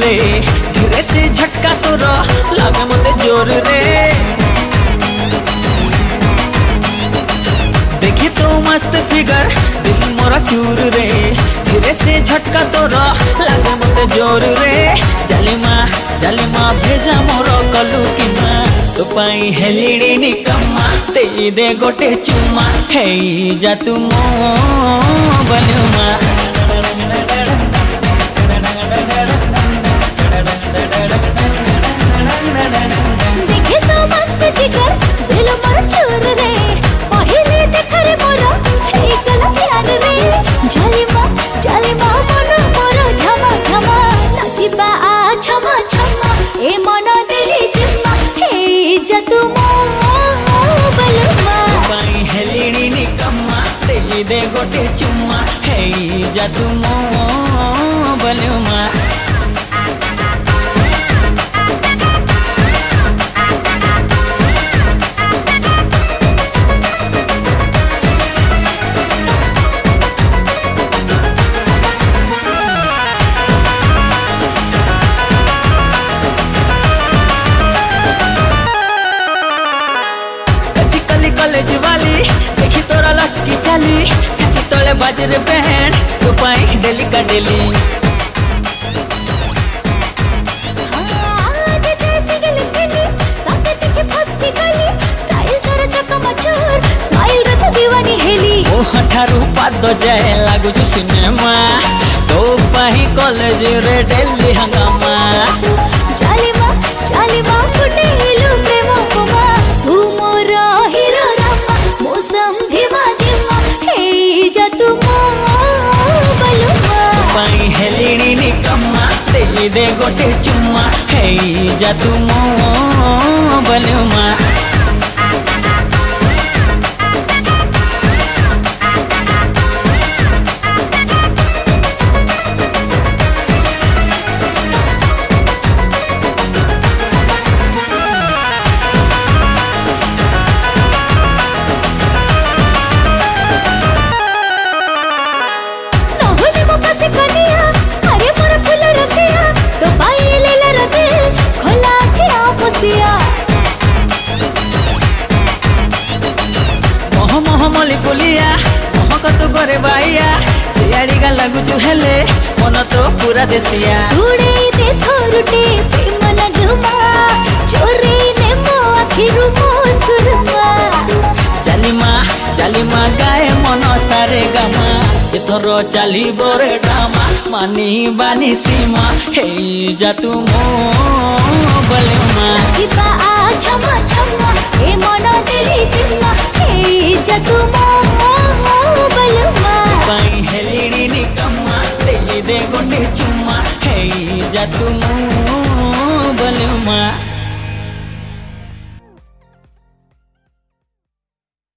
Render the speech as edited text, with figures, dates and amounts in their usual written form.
रे धीरे से झटका तोर लागे मते जोर रे देखी तो मस्त फिगर दिल मोरा चूर रे धीरे से झटका तोर लागे मते जोर रे जालिमा भेजा मोर कलु कि माँ तो पाई हेलिड़ी निकम्मा ते दे गोटे चुम्मा हेई जा तू मो बलुमा देखे तो मस्त जिगर दिल मोर चूर रे पहिले देखा रे मोर हेई गला प्यार रे जालिमा मन मोर झमा झमा नाचिबा आ झमा झमा ए मन देली जिम्मा हेई जा तू मो बलुमा पाई हेलिड़ी निकम्मा ते दे गोटे चुम्मा हेई जा तू मो बलुमा कॉलेज वाली देखी तोरा लचकी चाली छाती तले बाजरे बैंड तो पाई डेली का डेली ओ हठारू पाद जाए लागू जो सिनेमा तो पाई कॉलेज रे डेली हंगामा जालिमा फुटेलु प्रेम कोमा तू मोर हीरो रामा मौसम धीमा हेई जा तू मो बलुमा पाई हेलिड़ी निकम्मा ते दे गोटे चुम्मा हेई जा तू मो बलुमा मली फुलिया महक तो करे बाइया सियाड़ी गा लगुचु हेले मन तो पूरा देसिया सुड़े दे थोरुटे प्रेम नगमा चोरे ने मो आखिरु मो सुरमा जालिमा गाए मन सारे गामा एथर चाली बोरे ड्रामा मानी बानी सीमा हेई जा तू मो बलुमा जिबा आ झमा झमा ए मन देली जिम्मा हेई जा तू मो बलुमा पाई हेलिड़ी निकम्मा ते दे गोटे चुम्मा हेई जा तू मो